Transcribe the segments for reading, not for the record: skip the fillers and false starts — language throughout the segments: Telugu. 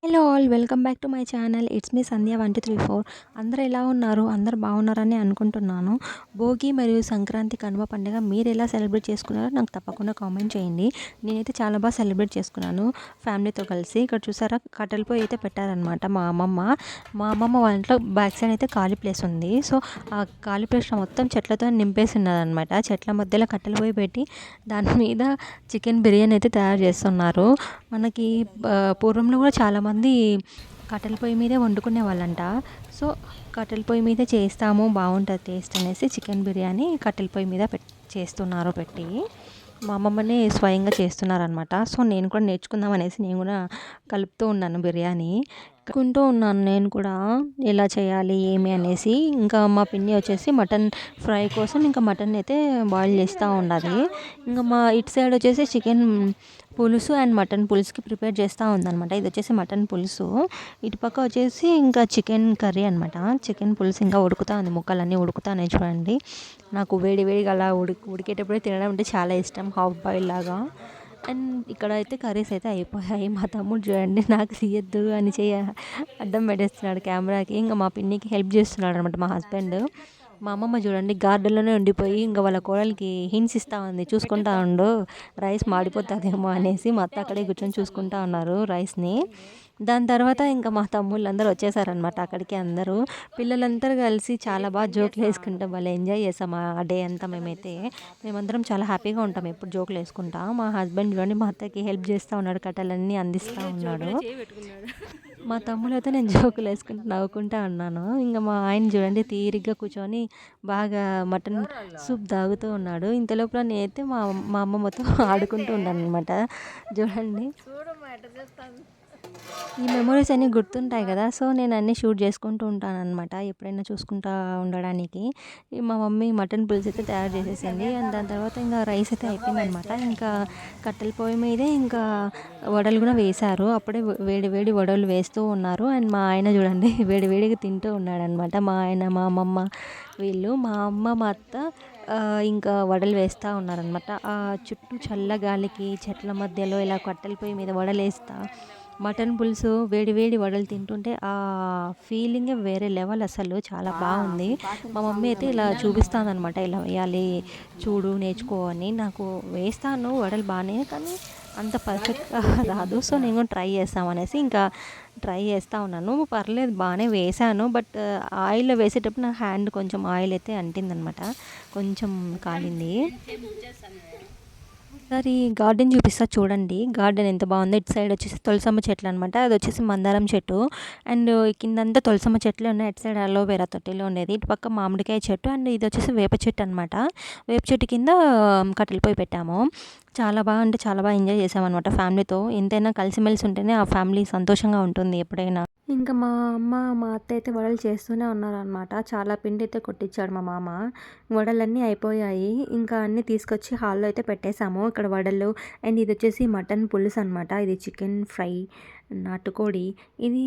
Hello all welcome back to my channel. It's me Sandhya 1234. అందరూ ఎలా ఉన్నారు? అందరూ బాగున్నారని అనుకుంటున్నాను. భోగి మరియు సంక్రాంతి కనుమ పండుగ మీరు ఎలా సెలబ్రేట్ చేసుకున్నారో నాకు తప్పకుండా కామెంట్ చేయండి. నేనైతే చాలా బాగా సెలబ్రేట్ చేసుకున్నాను ఫ్యామిలీతో కలిసి. ఇక్కడ చూసారా, కట్టెల పొయ్యి అయితే పెట్టారనమాట మా అమ్మమ్మ వాళ్ళ ఇంట్లో బ్యాక్ సైడ్ అయితే ఖాళీ ప్లేస్ ఉంది. సో ఆ ఖాళీ ప్లేస్ మొత్తం చెట్లతో నింపేసి ఉన్నదనమాట. చెట్ల మధ్యలో కట్టెల పొయ్యి పెట్టి దాని మీద చికెన్ బిర్యానీ అయితే తయారు చేస్తున్నారు. మనకి పూర్వంలో కూడా చాలామంది కట్టెల పొయ్యి మీదే వండుకునే వాళ్ళంట. సో కట్టెల పొయ్యి మీదే చేస్తాము, బాగుంటుంది టేస్ట్ అనేసి చికెన్ బిర్యానీ కట్టెల పొయ్యి మీద చేస్తున్నారు పెట్టి. మా అమ్మమ్మనే స్వయంగా చేస్తున్నారనమాట. సో నేను కూడా నేర్చుకుందాం అనేసి నేను కూడా కలుపుతూ ఉన్నాను బిర్యానీ. కలుపుకుంటూ ఉన్నాను నేను కూడా ఎలా చేయాలి ఏమి అనేసి. ఇంకా మా పిన్ని వచ్చేసి మటన్ ఫ్రై కోసం ఇంకా మటన్ అయితే బాయిల్ చేస్తూ ఉండాలి. ఇంకా మా ఇటు సైడ్ వచ్చేసి చికెన్ పులుసు అండ్ మటన్ పులుసుకి ప్రిపేర్ చేస్తూ ఉందన్నమాట. ఇది వచ్చేసి మటన్ పులుసు, ఇటుపక్క వచ్చేసి ఇంకా చికెన్ కర్రీ అనమాట. చికెన్ పులుసు ఇంకా ఉడుకుతా ఉంది, ముక్కలన్నీ ఉడుకుతాయి చూడండి. నాకు వేడి వేడిగా అలా ఉడికేటప్పుడే తినడం అంటే చాలా ఇష్టం, హాఫ్ బాయిల్ లాగా. అండ్ ఇక్కడ అయితే కర్రీస్ అయితే అయిపోయాయి. మా తమ్ముడు చూడండి, నాకు తీయద్దు అని అడ్డం పెట్టేస్తున్నాడు కెమెరాకి. ఇంకా మా పిన్నికి హెల్ప్ చేస్తున్నాడు అనమాట మా హస్బెండ్. మా అమ్మమ్మ చూడండి గార్డెన్లోనే ఉండిపోయి ఇంకా వాళ్ళ కోడలికి హింట్స్ ఇస్తూ ఉంది, చూసుకుంటా ఉండు రైస్ మాడిపోతుందేమో అనేసి. మా అత్త అక్కడే కూర్చొని చూసుకుంటా ఉన్నారు రైస్ని. దాని తర్వాత ఇంకా మా తమ్ముళ్ళందరూ వచ్చేసారనమాట అక్కడికి. అందరూ పిల్లలందరూ కలిసి చాలా బాగా జోకులు వేసుకుంటా వాళ్ళు ఎంజాయ్ చేసాం ఆ డే అంతా. మేమందరం చాలా హ్యాపీగా ఉంటాం ఎప్పుడు జోకులు వేసుకుంటా. మా హస్బెండ్ చూడండి మా అత్తకి హెల్ప్ చేస్తూ ఉన్నాడు, కట్టెలన్నీ అందిస్తూ ఉన్నాడు. మా తమ్ముడైతే నేను జోకులు వేసుకుంటూ నవ్వుకుంటా ఉన్నాను. ఇంకా మా ఆయన చూడండి తీరిగ్గా కూర్చొని బాగా మటన్ సూప్ తాగుతూ ఉన్నాడు. ఇంతలోపల నేనైతే మా మా అమ్మమ్మతో ఆడుకుంటూ ఉన్నాను అనమాట. చూడండి, ఈ మెమొరీస్ అన్నీ గుర్తుంటాయి కదా. సో నేను అన్నీ షూట్ చేసుకుంటూ ఉంటాను అనమాట ఎప్పుడైనా చూసుకుంటా ఉండడానికి. మా మమ్మీ మటన్ పులుసు అయితే తయారు చేసేసింది. అండ్ దాని తర్వాత ఇంకా రైస్ అయితే అయిపోయింది అనమాట. ఇంకా కట్టెల పొయ్యి మీదే ఇంకా వడలు కూడా వేశారు. అప్పుడే వేడి వేడి వడలు వేస్తూ ఉన్నారు. అండ్ మా ఆయన చూడండి వేడి వేడిగా తింటూ ఉన్నాడు అనమాట. మా ఆయన, మా అమ్మమ్మ వీళ్ళు, మా అమ్మ, మా అత్త ఇంకా వడలు వేస్తూ ఉన్నారనమాట. ఆ చుట్టూ చల్లగాలికి చెట్ల మధ్యలో ఇలా కట్టెల పొయ్యి మీద వడలు వేస్తా మటన్ పులుసు వేడి వేడి వడలు తింటుంటే ఆ ఫీలింగే వేరే లెవెల్, అసలు చాలా బాగుంది. మా మమ్మీ అయితే ఇలా చూపిస్తాను అనమాట, ఇలా వేయాలి చూడు నేర్చుకో అని. నాకు వేస్తాను వడలు బాగానే, కానీ అంత పర్ఫెక్ట్గా రాదు. సో నేను ట్రై చేస్తామనేసి ఇంకా ట్రై చేస్తూ ఉన్నాను. పర్లేదు బాగానే వేసాను. బట్ ఆయిల్లో వేసేటప్పుడు నా హ్యాండ్ కొంచెం ఆయిల్ అయితే అంటిందనమాట, కొంచెం కాలింది. ఒకసారి గార్డెన్ చూపిస్తా చూడండి. గార్డెన్ ఎంత బాగుందో. ఇటు సైడ్ వచ్చేసి తులసమ్మ చెట్లు అనమాట, అది వచ్చేసి మందారం చెట్టు. అండ్ కిందంతా తులసమ్మ చెట్లే ఉన్నాయి. అటు సైడ్ అలోవేరా తొట్టిలో ఉండేది. ఇటు పక్క మామిడికాయ చెట్టు అండ్ ఇది వచ్చేసి వేప చెట్టు అనమాట. వేప చెట్టు కింద కట్టెలు పొయ్యి పెట్టాము. చాలా బాగా అంటే చాలా బాగా ఎంజాయ్ చేసామన్నమాట ఫ్యామిలీతో. ఎంతైనా కలిసిమెలిసి ఉంటేనే ఆ ఫ్యామిలీ సంతోషంగా ఉంటుంది ఎప్పుడైనా. ఇంకా మా అమ్మ, మా అత్త అయితే వడలు చేస్తూనే ఉన్నారనమాట. చాలా పిండి అయితే కొట్టించాడు మా మామ. వడలన్నీ అయిపోయాయి. ఇంకా అన్నీ తీసుకొచ్చి హాల్లో అయితే పెట్టేశాము. ఇక్కడ వడలు అండ్ ఇది వచ్చేసి మటన్ పులుసు అనమాట. ఇది చికెన్ ఫ్రై, నాటుకోడి, ఇది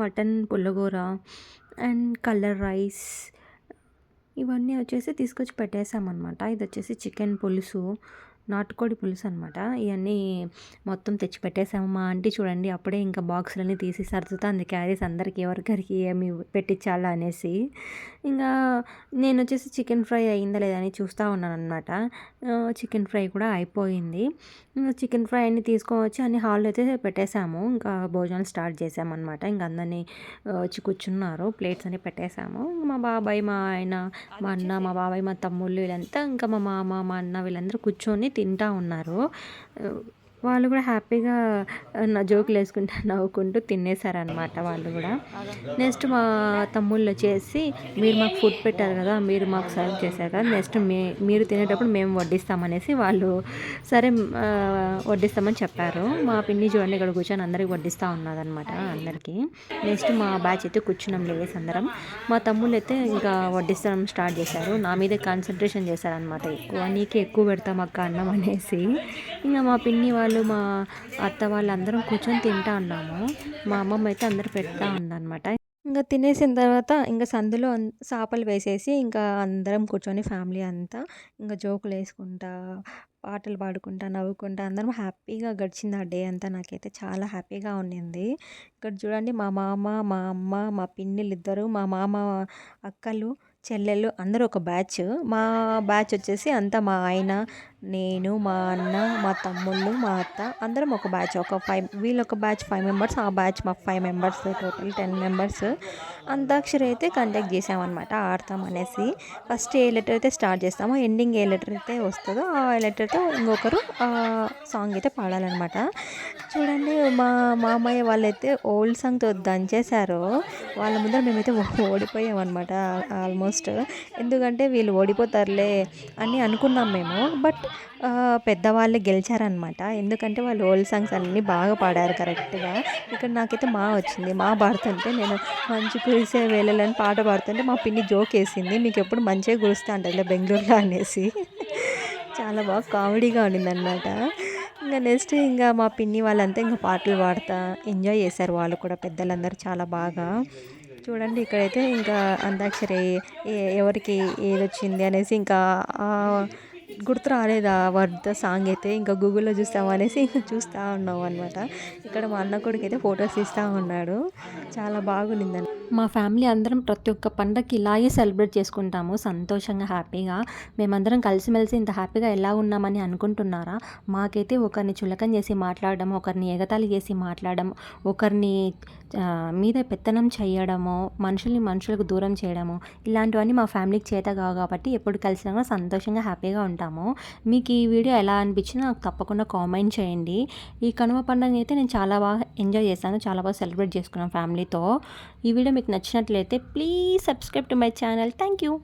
మటన్ పుల్లగూర అండ్ కలర్ రైస్, ఇవన్నీ వచ్చేసి తీసుకొచ్చి పెట్టేసామన్నమాట. ఇది వచ్చేసి చికెన్ పులుసు, నాటుకోడి పులుసు అనమాట. ఇవన్నీ మొత్తం తెచ్చి పెట్టేసాము. మా ఆంటీ చూడండి అప్పుడే ఇంకా బాక్సులన్నీ తీసి సర్దుతుంది క్యారీస్ అందరికి ఎవరికరికి ఏమి పెట్టించాలా అనేసి. ఇంకా నేను వచ్చేసి చికెన్ ఫ్రై అయిందా లేదా అని చూస్తూ ఉన్నాను అనమాట. చికెన్ ఫ్రై కూడా అయిపోయింది. చికెన్ ఫ్రై అన్ని తీసుకొని వచ్చి అన్ని హాల్లో అయితే పెట్టేశాము. ఇంకా భోజనాలు స్టార్ట్ చేసామన్నమాట. ఇంకా అందరినీ వచ్చి కూర్చున్నారు, ప్లేట్స్ అన్ని పెట్టేశాము. మా బాబాయ్, మా ఆయన, మా అన్న, మా బాబాయ్, మా తమ్ముళ్ళు వీళ్ళంతా, ఇంకా మా మామ, మా అన్న వీళ్ళందరూ కూర్చొని తింటూ ఉన్నారు. వాళ్ళు కూడా హ్యాపీగా నా జోకులు వేసుకుంటూ నవ్వుకుంటూ తినేసారనమాట వాళ్ళు కూడా. నెక్స్ట్ మా తమ్ముళ్ళు వచ్చేసి, మీరు మాకు ఫుడ్ పెట్టారు కదా, మీరు మాకు సర్వ్ చేశారు కదా, నెక్స్ట్ మీరు తినేటప్పుడు మేము వడ్డిస్తామనేసి వాళ్ళు సరే వడ్డిస్తామని చెప్పారు. మా పిన్ని చూడండి ఇక్కడ కూర్చొని అందరికి వడ్డిస్తూ ఉన్నదనమాట అందరికీ. నెక్స్ట్ మా బ్యాచ్ అయితే కూర్చున్నాం లేడీస్ అందరం. మా తమ్ముళ్ళు అయితే ఇంకా వడ్డిస్తడం స్టార్ట్ చేశారు. నా మీదే కాన్సన్ట్రేషన్ చేశారనమాట, నీకే ఎక్కువ పెడతాం అక్క అన్నం అనేసి. ఇంకా మా పిన్ని వాళ్ళు, మా అత్త వాళ్ళందరం కూర్చొని తింటా ఉన్నాము. మా అమ్మమ్మ అయితే అందరు పెడతా ఉందన్నమాట. ఇంగ తినేసిన తర్వాత ఇంగ సందులో చాపలు వేసేసి ఇంకా అందరం కూర్చొని ఫ్యామిలీ అంతా ఇంగ జోకులేసుకుంటా, పాటలు పాడుకుంటా, నవ్వుకుంటా అందరం హ్యాపీగా గడిచింది ఆ డే అంతా. నాకైతే చాలా హ్యాపీగా ఉండింది. ఇక్కడ చూడండి మా మామ, మా అమ్మ, మా పిన్నిలిద్దరూ, మా మామ అక్కలు, చెల్లెళ్ళు అందరూ ఒక బ్యాచ్. మా బ్యాచ్ వచ్చేసి అంతా మా ఆయన, నేను, మా అన్న, మా తమ్ముళ్ళు, మా అత్త అందరం ఒక బ్యాచ్. ఒక 5 వీళ్ళొక బ్యాచ్ 5 మెంబర్స్, ఆ బ్యాచ్ మాకు 5 మెంబర్స్ టోటల్ 10 మెంబర్స్. అంతాక్షరి అయితే కండక్ట్ చేసామనమాట ఆడతామనేసి. ఫస్ట్ ఏ లెటర్ అయితే స్టార్ట్ చేస్తామో ఎండింగ్ ఏ లెటర్ అయితే వస్తుందో ఆ లెటర్తో ఇంకొకరు సాంగ్ అయితే పాడాలన్నమాట. చూడండి మా మామయ్య వాళ్ళైతే ఓల్డ్ సాంగ్తో దంచేశారు. వాళ్ళ ముందర మేమైతే ఓడిపోయామన్నమాట ఆల్మోస్ట్. ఎందుకంటే వీళ్ళు ఓడిపోతారులే అని అనుకున్నాం మేము. బట్ పెద్దవాళ్ళే గెలిచారనమాట. ఎందుకంటే వాళ్ళు ఓల్డ్ సాంగ్స్ అన్నీ బాగా పాడారు కరెక్ట్‌గా. ఇక్కడ నాకైతే వచ్చింది. పాడుతుంటే నేను మంచు కురిసే వేళలని పాట పాడుతుంటే మా పిన్ని జోకేసింది. మీకెప్పుడు మంచే కురుస్తా అంటదిలే బెంగుళూరులో అనేసి. చాలా బాగా కామెడీగా ఉండిందనమాట. ఇంక నెక్స్ట్ ఇంకా మా పిన్ని వాళ్ళంతా ఇంక పాటలు పాడుతా ఎంజాయ్ చేశారు వాళ్ళు కూడా పెద్దలందరూ చాలా బాగా. చూడండి ఇక్కడైతే ఇంకా అంతాక్షరి ఎవరికి ఏదొచ్చింది అనేసి ఇంకా గుర్తు రాలేదు ఆ వర్డ్ సాంగ్ అయితే. ఇంకా గూగుల్‌లో చూస్తామనేసి ఇంకా చూస్తూ ఉన్నాం అనమాట. ఇక్కడ మా అన్న కొడుకైతే ఫోటోస్ తీస్తూ ఉన్నాడు. చాలా బాగుండిందండి. మా ఫ్యామిలీ అందరం ప్రతి ఒక్క పండగకి ఇలాగే సెలబ్రేట్ చేసుకుంటాము సంతోషంగా, హ్యాపీగా. మేమందరం కలిసిమెలిసి ఇంత హ్యాపీగా ఎలా ఉన్నామని అనుకుంటున్నారా? మాకైతే ఒకరిని చులకన చేసి మాట్లాడడం, ఒకరిని ఎగతాళి చేసి మాట్లాడడం, ఒకరిని మీద పెత్తనం చేయడము, మనుషులకు దూరం చేయడము, ఇలాంటివన్నీ మా ఫ్యామిలీకి చేత కావు కాబట్టి ఎప్పుడు కలిసినా కూడా సంతోషంగా, హ్యాపీగా ఉంటాము. మీకు ఈ వీడియో ఎలా అనిపించిందో నాకు తప్పకుండా కామెంట్ చేయండి. ఈ కనుమ పండుగని అయితే నేను చాలా బాగా ఎంజాయ్ చేశాను. చాలా బాగా సెలబ్రేట్ చేసుకున్నాం ఫ్యామిలీతో. ఈ వీడియో మీకు నచ్చినట్లయితే please subscribe to my channel. Thank you.